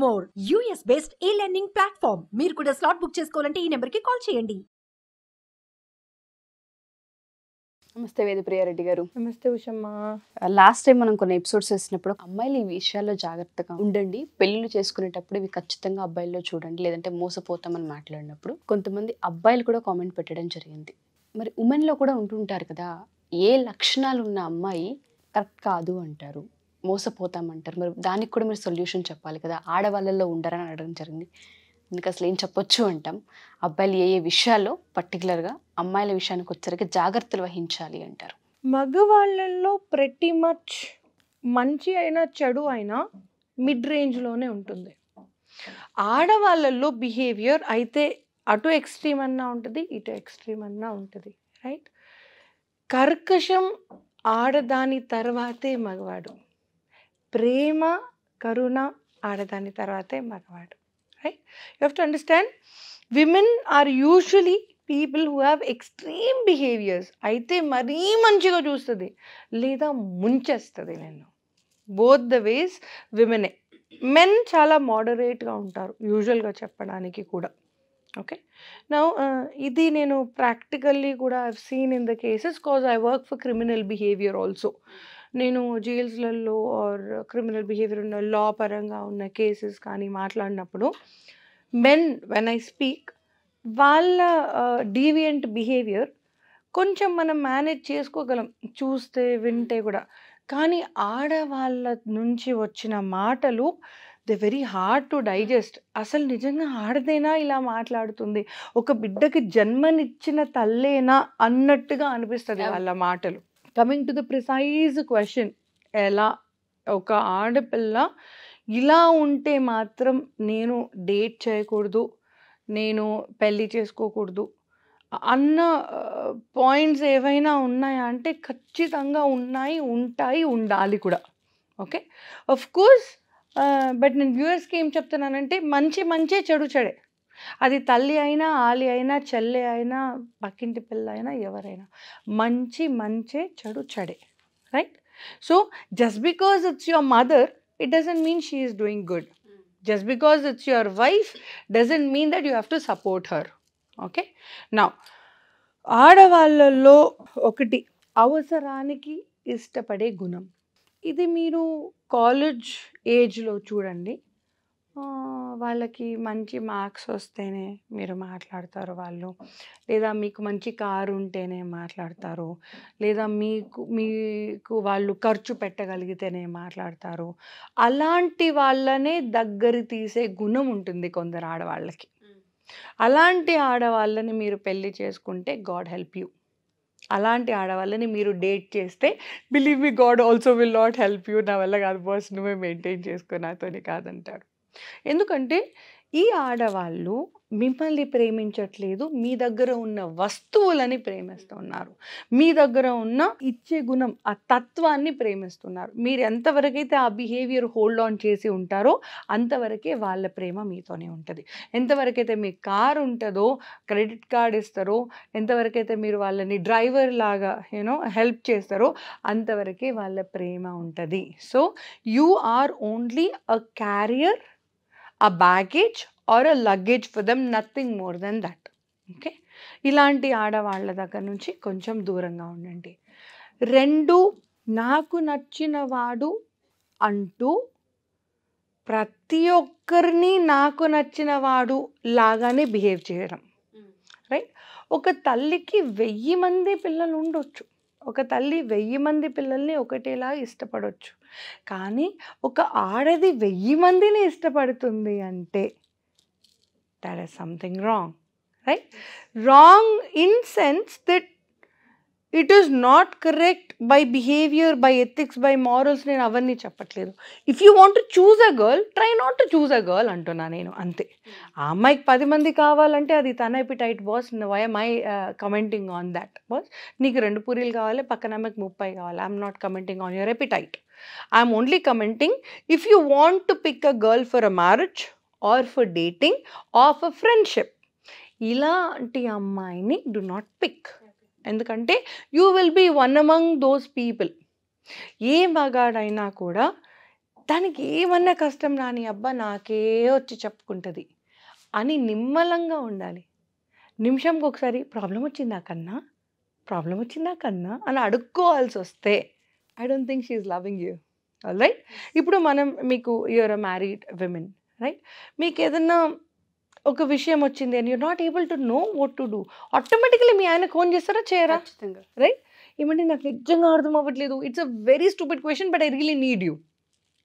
More US based e-learning platform. మీరు కూడా slot book చేసుకోవాలంటే ఈ నెంబర్కి కాల్ చేయండి. నమస్తే వేదప్రియారెడ్డి గారు. నమస్తే ఉషమ్మ. లాస్ట్ టైం మనం కొన్ని ఎపిసోడ్స్ చేసినప్పుడు అమ్మాయిలు ఈ విషయాల్లో జాగ్రత్తగా ఉండండి, పెళ్లిళ్ళు చేసుకునేటప్పుడు ఇవి ఖచ్చితంగా అబ్బాయిల్లో చూడండి, లేదంటే మోసపోతామని మాట్లాడినప్పుడు కొంతమంది అబ్బాయిలు కూడా కామెంట్ పెట్టడం జరిగింది. మరి ఉమెన్లో కూడా ఉంటుంటారు కదా, ఏ లక్షణాలు ఉన్న అమ్మాయి కరెక్ట్ కాదు అంటారు, మోసపోతామంటారు. మరి దానికి కూడా మీరు సొల్యూషన్ చెప్పాలి కదా, ఆడవాళ్ళల్లో ఉండరని అడగడం జరిగింది. ఇందుకు అసలు ఏం చెప్పొచ్చు అంటాం, అబ్బాయిలు ఏ ఏ విషయాల్లో పర్టికులర్గా అమ్మాయిల విషయానికి వచ్చరికి జాగ్రత్తలు వహించాలి అంటారు? మగవాళ్ళల్లో ప్రతి మచ్ మంచి అయినా చెడు అయినా మిడ్ రేంజ్లోనే ఉంటుంది. ఆడవాళ్ళల్లో బిహేవియర్ అయితే అటు ఎక్స్ట్రీమ్ అన్నా ఉంటుంది, ఇటు ఎక్స్ట్రీమ్ అన్నా ఉంటుంది. రైట్? కర్కశం ఆడదాని తర్వాతే మగవాడు, ప్రేమ కరుణ ఆడదాని తర్వాతే మగవాడు. Right? You have to understand, women are usually people who have extreme behaviours. అయితే మరీ మంచిగా చూస్తుంది లేదా ముంచేస్తుంది. నేను బోత్ ద వేస్ విమెనే. మెన్ చాలా మోడరేట్గా ఉంటారు యూజువల్గా చెప్పడానికి కూడా. ఓకే, నౌ ఇది నేను ప్రాక్టికల్లీ కూడా I've seen in the cases, cause I work for criminal behaviour also. నేను జైల్స్లలో ఆర్ క్రిమినల్ బిహేవియర్ ఉన్న లా పరంగా ఉన్న కేసెస్ కానీ మాట్లాడినప్పుడు మెన్ వెన్ ఐ స్పీక్, వాళ్ళ డీవియంట్ బిహేవియర్ కొంచెం మనం మేనేజ్ చేసుకోగలం చూస్తే వింటే కూడా. కానీ ఆడవాళ్ళ నుంచి వచ్చిన మాటలు they very hard to digest. అసలు నిజంగా ఆడదేనా ఇలా మాట్లాడుతుంది, ఒక బిడ్డకి జన్మనిచ్చిన తల్లేనా అన్నట్టుగా అనిపిస్తుంది వాళ్ళ మాటలు. Coming to the precise question, ఎలా ఒక ఆడపిల్ల ఇలా ఉంటే మాత్రం నేను డేట్ చేయకూడదు, నేను పెళ్ళి చేసుకోకూడదు అన్న పాయింట్స్ ఏవైనా ఉన్నాయా అంటే ఖచ్చితంగా ఉన్నాయి, ఉంటాయి, ఉండాలి కూడా. Okay, of course. బట్ నేను వ్యూవర్స్కి ఏం చెప్తున్నానంటే, మంచే చెడు చెడే. అది తల్లి అయినా, ఆలి అయినా, చెల్లె అయినా, పక్కింటి పిల్ల అయినా, ఎవరైనా మంచే చెడు చెడే. Right? So just because it's your mother, it doesn't mean she is doing good. Just because it's your wife doesn't mean that you have to support her. Okay? Now, ఆడవాళ్ళల్లో ఒకటి అవసరానికి ఇష్టపడే గుణం. ఇది మీరు కాలేజ్ ఏజ్లో చూడండి. వాళ్ళకి మంచి మార్క్స్ వస్తేనే మీరు మాట్లాడతారు వాళ్ళు, లేదా మీకు మంచి కారు ఉంటేనే మాట్లాడతారు, లేదా మీకు వాళ్ళు ఖర్చు పెట్టగలిగితేనే మాట్లాడతారు. అలాంటి వాళ్ళనే దగ్గర తీసే గుణం ఉంటుంది కొందరు ఆడవాళ్ళకి. అలాంటి ఆడవాళ్ళని మీరు పెళ్ళి చేసుకుంటే గాడ్ హెల్ప్ యూ. అలాంటి ఆడవాళ్ళని మీరు డేట్ చేస్తే believe me, God also will not help you. నా వల్ల కాదు బాస్, నువ్వే మెయింటైన్ చేసుకో, నాతోని కాదంటాడు. ఎందుకంటే ఈ ఆడవాళ్ళు మిమ్మల్ని ప్రేమించట్లేదు, మీ దగ్గర ఉన్న వస్తువులని ప్రేమిస్తున్నారు, మీ దగ్గర ఉన్న ఇచ్చే గుణం, ఆ తత్వాన్ని ప్రేమిస్తున్నారు. మీరు ఎంతవరకైతే ఆ బిహేవియర్ హోల్డ్ ఆన్ చేసి ఉంటారో అంతవరకే వాళ్ళ ప్రేమ మీతోనే ఉంటుంది. ఎంతవరకైతే మీ కార్ ఉంటుందో, క్రెడిట్ కార్డ్ ఇస్తారో, ఎంతవరకైతే మీరు వాళ్ళని డ్రైవర్ లాగా హెల్ప్ చేస్తారో అంతవరకే వాళ్ళ ప్రేమ ఉంటుంది. So you are only a carrier, a baggage or a luggage for them, nothing more than that. Okay, ఇలాంటి ఆడవాళ్ళ దగ్గర నుంచి కొంచెం దూరంగా ఉండండి. రెండు, నాకు నచ్చిన వాడు అంటూ ప్రతి ఒక్కరిని నాకు నచ్చిన వాడు లాగానే బిహేవ్ చేయడం. రైట్? ఒక తల్లికి 1000 మంది పిల్లలు ఉండొచ్చు, ఒక తల్లి 1000 మంది పిల్లల్ని ఒకటేలా ఇష్టపడవచ్చు. కానీ ఒక ఆడది 1000 మందిని ఇష్టపడుతుంది అంటే that is something wrong. Right? Wrong in sense that it is not correct by behaviour, by ethics, by morals. నేను అవన్నీ చెప్పట్లేదు. If you want to choose a girl, try not to choose a girl అంటున్నా నేను, అంతే. ఆ అమ్మాయికి 10 మంది కావాలంటే అది తన appetite boss. Why am I commenting on that boss? నీకు 2 పూరీలు కావాలి, పక్కన ఆమెకు 30 కావాలి. I'm not commenting on your appetite. I'm only commenting if you want to pick a girl for a marriage or for dating or for friendship, ఇలాంటి అమ్మాయిని do not pick. ఎందుకంటే you will be one among those people. ఏ మగాడైనా కూడా దానికి ఏమన్నా కష్టం రాని అబ్బా నాకే వచ్చి చెప్పుకుంటుంది అని నిమ్మలంగా ఉండాలి. నిమిషంకి ఒకసారి ప్రాబ్లం వచ్చిందా కన్నా అని అడుక్కోవాల్సి వస్తే I don't think she is loving you. Right? ఇప్పుడు మనం మీకు you're a married women, right? మీకు ఏదన్నా ఒక విషయం వచ్చింది and you're not able to know what to do, automatically మీ ఆయన ఫోన్ చేస్తారా చేయరా? ఖచ్చితంగా. రైట్? ఏమంటే నాకు నిజంగా అర్థం అవ్వట్లేదు, it's a very stupid question but I really need you.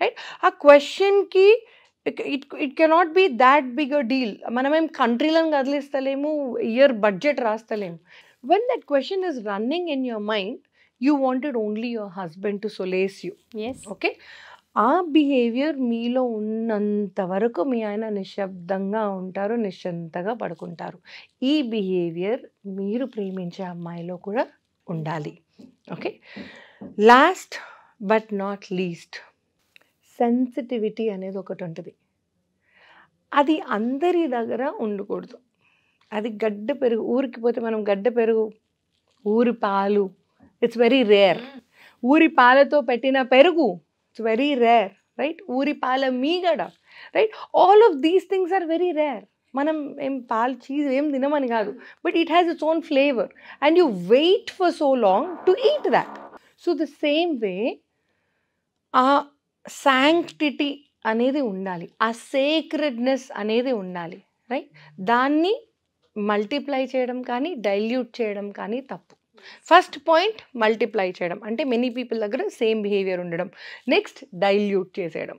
Right? ఆ క్వశ్చన్కి it cannot be that big a deal. మనమేం కంట్రీలను కదిలిస్తలేము, ఇయర్ బడ్జెట్ రాస్తలేము. When that question is running in your mind, you wanted only your husband to solace you. Okay, ఆ behaviour మీలో ఉన్నంత వరకు మీ ఆయన నిశ్శబ్దంగా ఉంటారు, నిశ్చింతగా పడుకుంటారు. ఈ బిహేవియర్ మీరు ప్రేమించే అమ్మాయిలో కూడా ఉండాలి. Okay, last but not least, sensitivity అనేది ఒకటి ఉంటుంది. అది అందరి దగ్గర ఉండకూడదు. అది గడ్డ పెరుగు, ఊరికి పోతే మనం గడ్డ పెరుగు, ఊరి పాలు, ఇట్స్ వెరీ రేర్. ఊరి పాలతో పెట్టిన పెరుగు, ఇట్స్ వెరీ రేర్. రైట్? ఊరి పాల మీగడ, right? All of these things are very rare. మనం ఏం పాలు చీజ్ ఏం తినమని కాదు, but it has its own flavour and you wait for so long to eat that. So the same way ఆ శాంక్టిటీ అనేది ఉండాలి, ఆ సేక్రెడ్నెస్ అనేది ఉండాలి. రైట్? దాన్ని మల్టిప్లై చేయడం కానీ డైల్యూట్ చేయడం కానీ తప్పు. ఫస్ట్ పాయింట్ మల్టిప్లై చేయడం అంటే మెనీ పీపుల్ దగ్గర సేమ్ బిహేవియర్ ఉండడం. నెక్స్ట్ డైల్యూట్ చేసేయడం.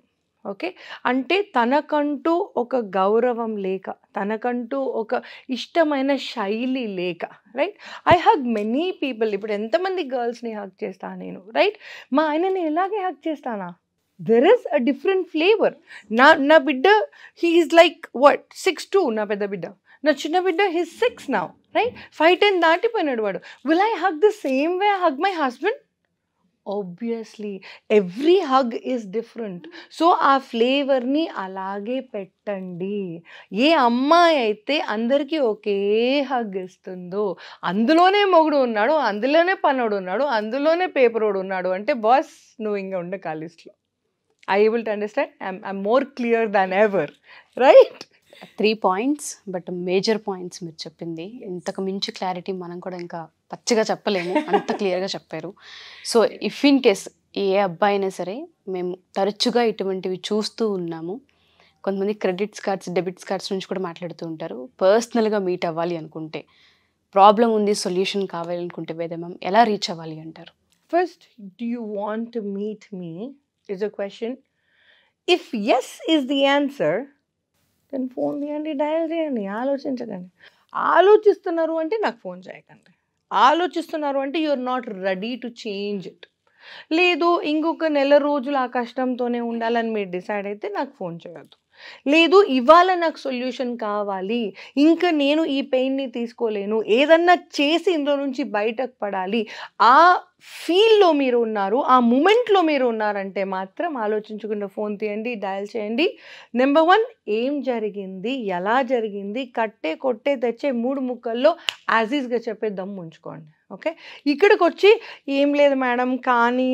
ఓకే, అంటే తనకంటూ ఒక గౌరవం లేక, తనకంటూ ఒక ఇష్టమైన శైలి లేక. Right? I hug many people. ఇప్పుడు ఎంతమంది గర్ల్స్ని హగ్ చేస్తాను నేను, రైట్? మా ఆయనని ఎలాగే హగ్ చేస్తానా? There is a different flavour. నా బిడ్డ హీ ఈజ్ లైక్ వాట్ 6'2", నా పెద్ద బిడ్డ. నా చిన్న బిడ్డ హీస్ 6 now, రైట్? 5'10" దాటిపోయినాడు వాడు. Will I hug the same way I hug my husband? Obviously every hug is different. So ఆ ఫ్లేవర్ని అలాగే పెట్టండి. ఏ అమ్మాయి అయితే అందరికీ ఒకే హగ్ ఇస్తుందో, అందులోనే మొగుడు ఉన్నాడు, అందులోనే పనోడు ఉన్నాడు, అందులోనే పేపరోడు ఉన్నాడు అంటే బాస్ నువ్వు ఇంకా ఉండే కాలేజ్లో. I able to understand? I'm more clear than ever. Right? 3 points, but major points మీరు చెప్పింది. ఇంతకు మించి క్లారిటీ మనం కూడా ఇంకా పచ్చిగా చెప్పలేము, అంత క్లియర్గా చెప్పారు. సో ఇఫ్ ఇన్ కేస్ ఏ అబ్బాయి అయినా సరే, మేము తరచుగా ఇటువంటివి చూస్తూ ఉన్నాము. కొంతమంది క్రెడిట్స్ కార్డ్స్, డెబిట్స్ కార్డ్స్ నుంచి కూడా మాట్లాడుతూ ఉంటారు. పర్సనల్గా మీట్ అవ్వాలి అనుకుంటే, ప్రాబ్లం ఉంది, సొల్యూషన్ కావాలి అనుకుంటే వేద మ్యామ్ ఎలా రీచ్ అవ్వాలి అంటారు? First, do you want to meet me is a question. If yes is the answer, then phone తీయండి, డయల్ చేయండి, ఆలోచించకండి. ఆలోచిస్తున్నారు అంటే నాకు ఫోన్ చేయకండి. ఆలోచిస్తున్నారు అంటే you are not ready to change it. లేదు ఇంకొక నెల రోజులు ఆ కష్టంతోనే ఉండాలని మీరు డిసైడ్ అయితే నాకు ఫోన్ చేయొద్దు. లేదు ఇవాళ నాకు సొల్యూషన్ కావాలి, ఇంకా నేను ఈ పెయిన్ని తీసుకోలేను, ఏదన్నా చేసి ఇందులో నుంచి బయటకు పడాలి, ఆ ఫీల్లో మీరు ఉన్నారు, ఆ మూమెంట్లో మీరు ఉన్నారంటే మాత్రం ఆలోచించకుండా ఫోన్ తీయండి, డయల్ చేయండి. నెంబర్ 1, ఏం జరిగింది, ఎలా జరిగింది, కట్టే కొట్టే తెచ్చే 3 ముక్కల్లో యాజీస్గా చెప్పే దమ్ము ఉంచుకోండి. ఓకే, ఇక్కడికి వచ్చి ఏం లేదు మేడం కానీ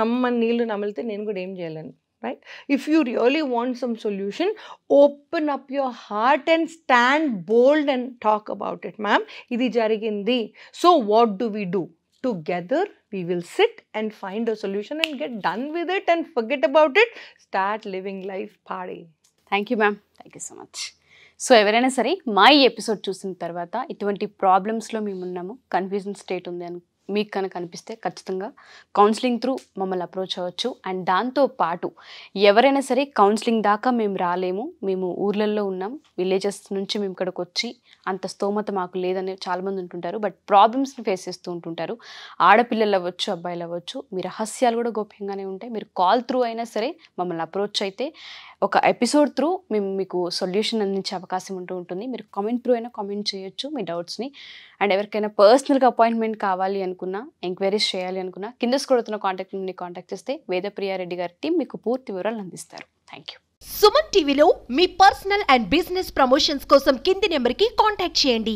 అమ్మ నీళ్ళు నమిలితే నేను కూడా ఏం చేయలేను. Right? If you really want some solution, open up your heart and stand bold and talk about it. Ma'am, idi jarigindi. So what do? Together we will sit and find a solution and get done with it and forget about it. Start living life party. Thank you ma'am, thank you so much. So ఎవరైనా సరే మా ఈ episode చూసిన తర్వాత ఇటువంటి ప్రాబ్లమ్స్లో మేము ఉన్నాము, confusion state ఉంది అని మీకు కనుక అనిపిస్తే ఖచ్చితంగా కౌన్సిలింగ్ త్రూ మమ్మల్ని అప్రోచ్ అవ్వచ్చు. అండ్ దాంతో పాటు ఎవరైనా సరే కౌన్సిలింగ్ దాకా మేము రాలేము, మేము ఊర్లలో ఉన్నాం, విలేజెస్ నుంచి మేము ఇక్కడికి వచ్చి అంత స్తోమత మాకు లేదని చాలామంది ఉంటుంటారు. బట్ ప్రాబ్లమ్స్ని ఫేస్ చేస్తూ ఉంటుంటారు. ఆడపిల్లలు అవ్వచ్చు, అబ్బాయిలు అవ్వచ్చు, మీ రహస్యాలు కూడా గోప్యంగానే ఉంటాయి. మీరు కాల్ త్రూ అయినా సరే మమ్మల్ని అప్రోచ్ అయితే ఒక ఎపిసోడ్ త్రూ మేము మీకు సొల్యూషన్ అందించే అవకాశం ఉంటుంది. మీరు కామెంట్ త్రూ అయినా కామెంట్ చేయొచ్చు మీ డౌట్స్ని. అండ్ ఎవరికైనా పర్సనల్గా అపాయింట్మెంట్ కావాలి అనుకున్నా, ఎంక్వైరీస్ చేయాలి అనుకున్నా, కింద స్క్రోల్ అవుతున్న కాంటాక్ట్ నుండి కాంటాక్ట్ చేస్తే వేదప్రియారెడ్డి గారి టీం మీకు పూర్తి వివరాలు అందిస్తారు. Thank you. సుమన్ టీవీలో మీ పర్సనల్ అండ్ బిజినెస్ ప్రమోషన్స్ కోసం కింది నెంబర్కి కాంటాక్ట్ చేయండి.